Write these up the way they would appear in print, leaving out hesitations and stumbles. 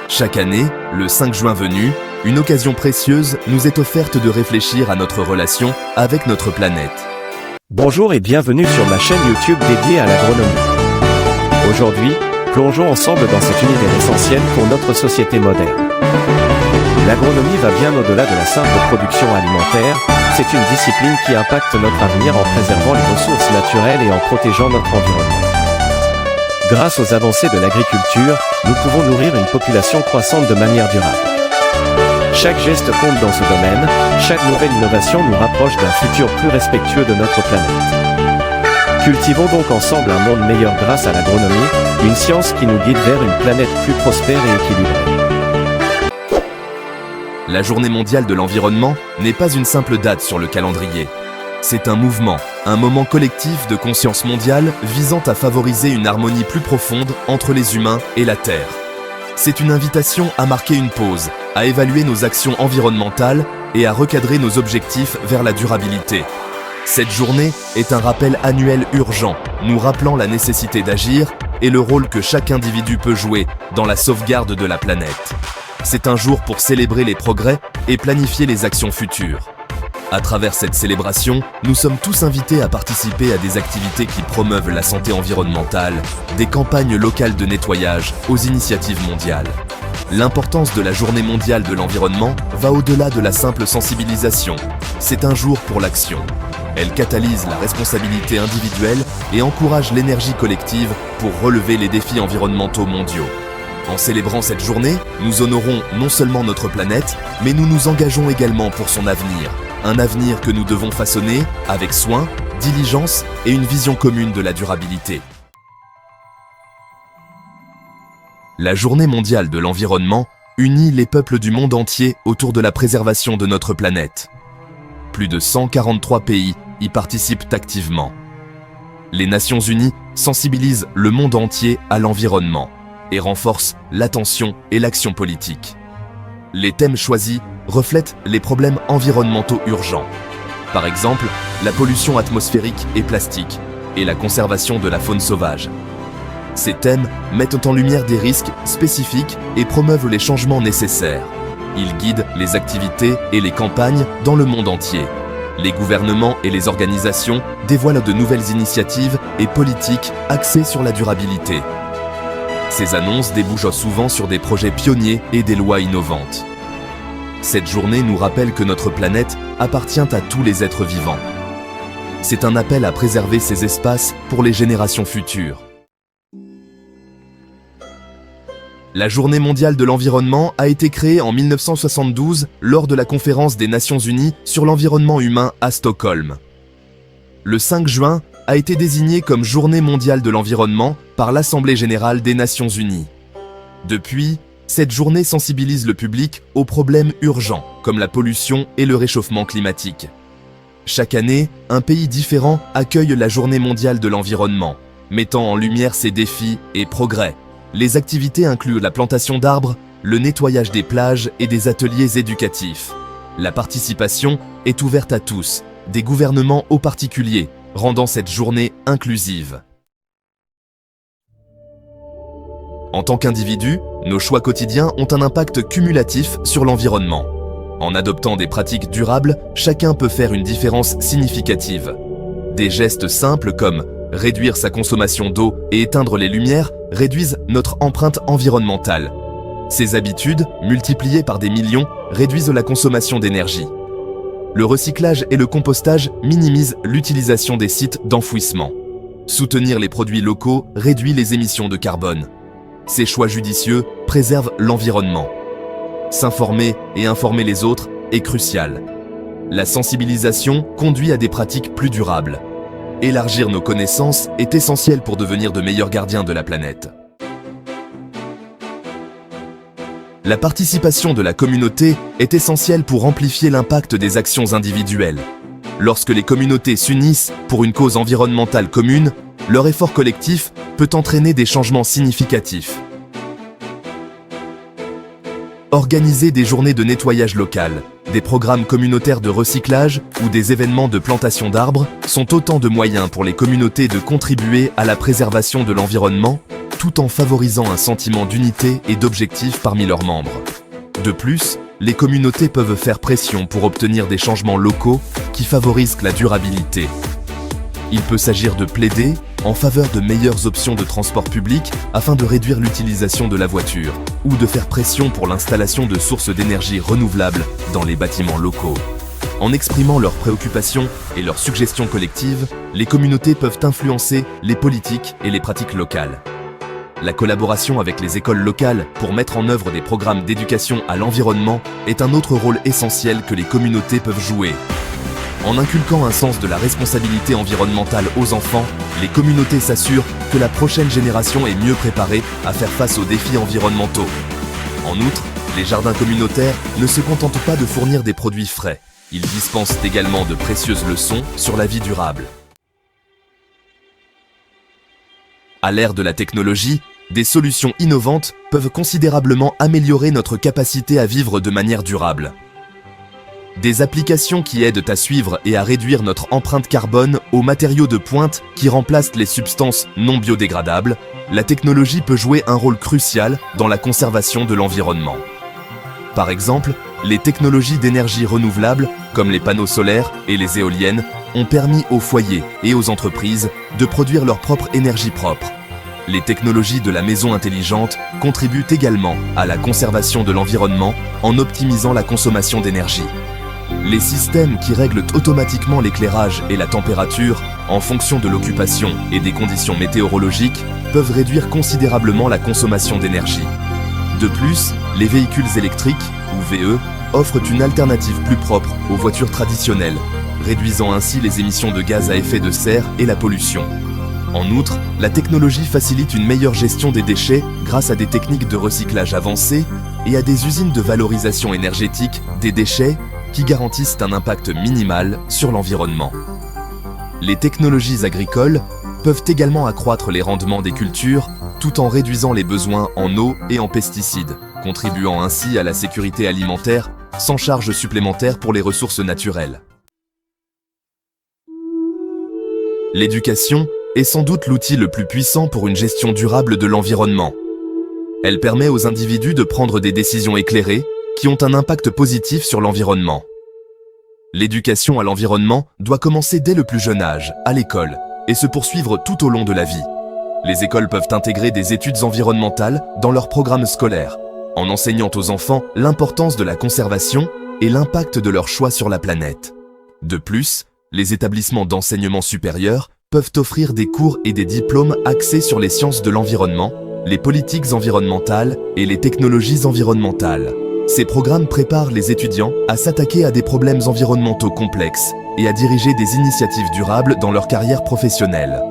Chaque année, le 5 juin venu, une occasion précieuse nous est offerte de réfléchir à notre relation avec notre planète. Bonjour et bienvenue sur ma chaîne YouTube dédiée à l'agronomie. Aujourd'hui, plongeons ensemble dans cet univers essentiel pour notre société moderne. L'agronomie va bien au-delà de la simple production alimentaire, c'est une discipline qui impacte notre avenir en préservant les ressources naturelles et en protégeant notre environnement. Grâce aux avancées de l'agriculture, nous pouvons nourrir une population croissante de manière durable. Chaque geste compte dans ce domaine, chaque nouvelle innovation nous rapproche d'un futur plus respectueux de notre planète. Cultivons donc ensemble un monde meilleur grâce à l'agronomie, une science qui nous guide vers une planète plus prospère et équilibrée. La Journée mondiale de l'environnement n'est pas une simple date sur le calendrier. C'est un mouvement, un moment collectif de conscience mondiale visant à favoriser une harmonie plus profonde entre les humains et la Terre. C'est une invitation à marquer une pause, à évaluer nos actions environnementales et à recadrer nos objectifs vers la durabilité. Cette journée est un rappel annuel urgent, nous rappelant la nécessité d'agir et le rôle que chaque individu peut jouer dans la sauvegarde de la planète. C'est un jour pour célébrer les progrès et planifier les actions futures. À travers cette célébration, nous sommes tous invités à participer à des activités qui promeuvent la santé environnementale, des campagnes locales de nettoyage aux initiatives mondiales. L'importance de la Journée mondiale de l'environnement va au-delà de la simple sensibilisation. C'est un jour pour l'action. Elle catalyse la responsabilité individuelle et encourage l'énergie collective pour relever les défis environnementaux mondiaux. En célébrant cette journée, nous honorons non seulement notre planète, mais nous nous engageons également pour son avenir. Un avenir que nous devons façonner avec soin, diligence et une vision commune de la durabilité. La Journée mondiale de l'environnement unit les peuples du monde entier autour de la préservation de notre planète. Plus de 143 pays y participent activement. Les Nations Unies sensibilisent le monde entier à l'environnement et renforcent l'attention et l'action politique. Les thèmes choisis reflètent les problèmes environnementaux urgents. Par exemple, la pollution atmosphérique et plastique et la conservation de la faune sauvage. Ces thèmes mettent en lumière des risques spécifiques et promeuvent les changements nécessaires. Ils guident les activités et les campagnes dans le monde entier. Les gouvernements et les organisations dévoilent de nouvelles initiatives et politiques axées sur la durabilité. Ces annonces débouchent souvent sur des projets pionniers et des lois innovantes. Cette journée nous rappelle que notre planète appartient à tous les êtres vivants. C'est un appel à préserver ces espaces pour les générations futures. La Journée mondiale de l'environnement a été créée en 1972 lors de la conférence des Nations Unies sur l'environnement humain à Stockholm. Le 5 juin a été désigné comme Journée mondiale de l'environnement par l'Assemblée générale des Nations Unies. Depuis, cette journée sensibilise le public aux problèmes urgents comme la pollution et le réchauffement climatique. Chaque année, un pays différent accueille la Journée mondiale de l'environnement, mettant en lumière ses défis et progrès. Les activités incluent la plantation d'arbres, le nettoyage des plages et des ateliers éducatifs. La participation est ouverte à tous, des gouvernements aux particuliers, rendant cette journée inclusive. En tant qu'individus, nos choix quotidiens ont un impact cumulatif sur l'environnement. En adoptant des pratiques durables, chacun peut faire une différence significative. Des gestes simples comme réduire sa consommation d'eau et éteindre les lumières réduisent notre empreinte environnementale. Ces habitudes, multipliées par des millions, réduisent la consommation d'énergie. Le recyclage et le compostage minimisent l'utilisation des sites d'enfouissement. Soutenir les produits locaux réduit les émissions de carbone. Ces choix judicieux préservent l'environnement. S'informer et informer les autres est crucial. La sensibilisation conduit à des pratiques plus durables. Élargir nos connaissances est essentiel pour devenir de meilleurs gardiens de la planète. La participation de la communauté est essentielle pour amplifier l'impact des actions individuelles. Lorsque les communautés s'unissent pour une cause environnementale commune, leur effort collectif peut entraîner des changements significatifs. Organiser des journées de nettoyage local, des programmes communautaires de recyclage ou des événements de plantation d'arbres sont autant de moyens pour les communautés de contribuer à la préservation de l'environnement tout en favorisant un sentiment d'unité et d'objectif parmi leurs membres. De plus, les communautés peuvent faire pression pour obtenir des changements locaux qui favorisent la durabilité. Il peut s'agir de plaider en faveur de meilleures options de transport public afin de réduire l'utilisation de la voiture, ou de faire pression pour l'installation de sources d'énergie renouvelables dans les bâtiments locaux. En exprimant leurs préoccupations et leurs suggestions collectives, les communautés peuvent influencer les politiques et les pratiques locales. La collaboration avec les écoles locales pour mettre en œuvre des programmes d'éducation à l'environnement est un autre rôle essentiel que les communautés peuvent jouer. En inculquant un sens de la responsabilité environnementale aux enfants, les communautés s'assurent que la prochaine génération est mieux préparée à faire face aux défis environnementaux. En outre, les jardins communautaires ne se contentent pas de fournir des produits frais. Ils dispensent également de précieuses leçons sur la vie durable. À l'ère de la technologie, des solutions innovantes peuvent considérablement améliorer notre capacité à vivre de manière durable. Des applications qui aident à suivre et à réduire notre empreinte carbone aux matériaux de pointe qui remplacent les substances non biodégradables, la technologie peut jouer un rôle crucial dans la conservation de l'environnement. Par exemple, les technologies d'énergie renouvelable, comme les panneaux solaires et les éoliennes, ont permis aux foyers et aux entreprises de produire leur propre énergie propre. Les technologies de la maison intelligente contribuent également à la conservation de l'environnement en optimisant la consommation d'énergie. Les systèmes qui règlent automatiquement l'éclairage et la température en fonction de l'occupation et des conditions météorologiques peuvent réduire considérablement la consommation d'énergie. De plus, les véhicules électriques, ou VE, offrent une alternative plus propre aux voitures traditionnelles, réduisant ainsi les émissions de gaz à effet de serre et la pollution. En outre, la technologie facilite une meilleure gestion des déchets grâce à des techniques de recyclage avancées et à des usines de valorisation énergétique des déchets qui garantissent un impact minimal sur l'environnement. Les technologies agricoles peuvent également accroître les rendements des cultures tout en réduisant les besoins en eau et en pesticides, contribuant ainsi à la sécurité alimentaire sans charge supplémentaire pour les ressources naturelles. L'éducation est sans doute l'outil le plus puissant pour une gestion durable de l'environnement. Elle permet aux individus de prendre des décisions éclairées qui ont un impact positif sur l'environnement. L'éducation à l'environnement doit commencer dès le plus jeune âge, à l'école, et se poursuivre tout au long de la vie. Les écoles peuvent intégrer des études environnementales dans leurs programmes scolaires, en enseignant aux enfants l'importance de la conservation et l'impact de leur choix sur la planète. De plus, les établissements d'enseignement supérieur peuvent offrir des cours et des diplômes axés sur les sciences de l'environnement, les politiques environnementales et les technologies environnementales. Ces programmes préparent les étudiants à s'attaquer à des problèmes environnementaux complexes et à diriger des initiatives durables dans leur carrière professionnelle.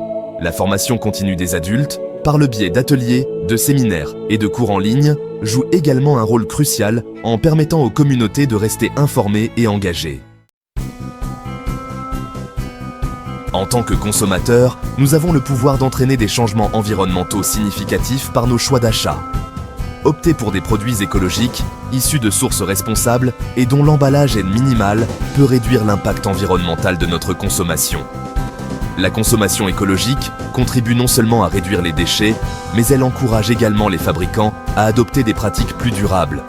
La formation continue des adultes, par le biais d'ateliers, de séminaires et de cours en ligne, joue également un rôle crucial en permettant aux communautés de rester informées et engagées. En tant que consommateurs, nous avons le pouvoir d'entraîner des changements environnementaux significatifs par nos choix d'achat. Opter pour des produits écologiques, issus de sources responsables et dont l'emballage est minimal peut réduire l'impact environnemental de notre consommation. La consommation écologique contribue non seulement à réduire les déchets, mais elle encourage également les fabricants à adopter des pratiques plus durables.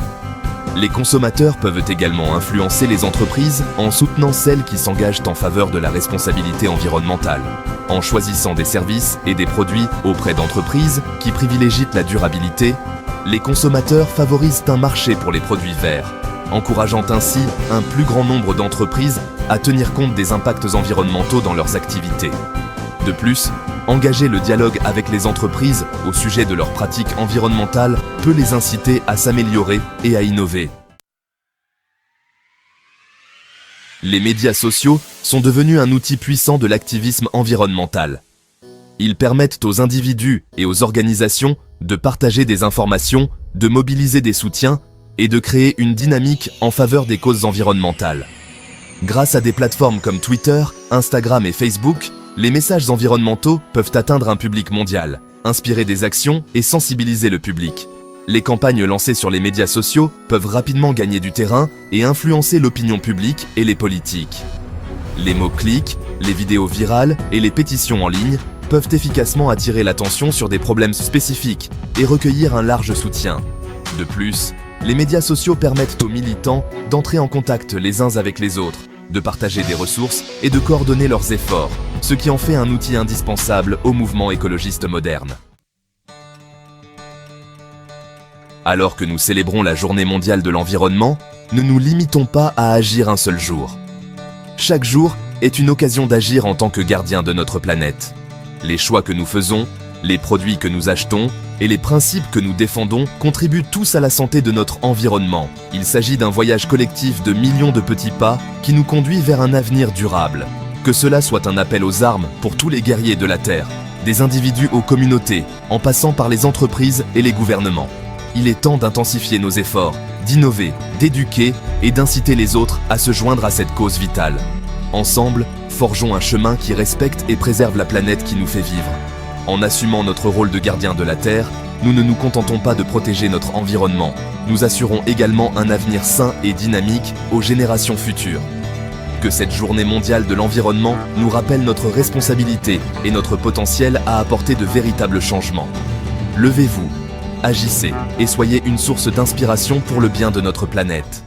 Les consommateurs peuvent également influencer les entreprises en soutenant celles qui s'engagent en faveur de la responsabilité environnementale, en choisissant des services et des produits auprès d'entreprises qui privilégient la durabilité. Les consommateurs favorisent un marché pour les produits verts, encourageant ainsi un plus grand nombre d'entreprises à tenir compte des impacts environnementaux dans leurs activités. De plus, engager le dialogue avec les entreprises au sujet de leurs pratiques environnementales peut les inciter à s'améliorer et à innover. Les médias sociaux sont devenus un outil puissant de l'activisme environnemental. Ils permettent aux individus et aux organisations de partager des informations, de mobiliser des soutiens et de créer une dynamique en faveur des causes environnementales. Grâce à des plateformes comme Twitter, Instagram et Facebook, les messages environnementaux peuvent atteindre un public mondial, inspirer des actions et sensibiliser le public. Les campagnes lancées sur les médias sociaux peuvent rapidement gagner du terrain et influencer l'opinion publique et les politiques. Les mots-clics, les vidéos virales et les pétitions en ligne peuvent efficacement attirer l'attention sur des problèmes spécifiques et recueillir un large soutien. De plus, les médias sociaux permettent aux militants d'entrer en contact les uns avec les autres, de partager des ressources et de coordonner leurs efforts, ce qui en fait un outil indispensable au mouvement écologiste moderne. Alors que nous célébrons la Journée mondiale de l'environnement, ne nous limitons pas à agir un seul jour. Chaque jour est une occasion d'agir en tant que gardien de notre planète. Les choix que nous faisons, les produits que nous achetons et les principes que nous défendons contribuent tous à la santé de notre environnement. Il s'agit d'un voyage collectif de millions de petits pas qui nous conduit vers un avenir durable. Que cela soit un appel aux armes pour tous les guerriers de la Terre, des individus aux communautés, en passant par les entreprises et les gouvernements. Il est temps d'intensifier nos efforts, d'innover, d'éduquer et d'inciter les autres à se joindre à cette cause vitale. Ensemble, forgeons un chemin qui respecte et préserve la planète qui nous fait vivre. En assumant notre rôle de gardien de la Terre, nous ne nous contentons pas de protéger notre environnement, nous assurons également un avenir sain et dynamique aux générations futures. Que cette journée mondiale de l'environnement nous rappelle notre responsabilité et notre potentiel à apporter de véritables changements. Levez-vous, agissez et soyez une source d'inspiration pour le bien de notre planète.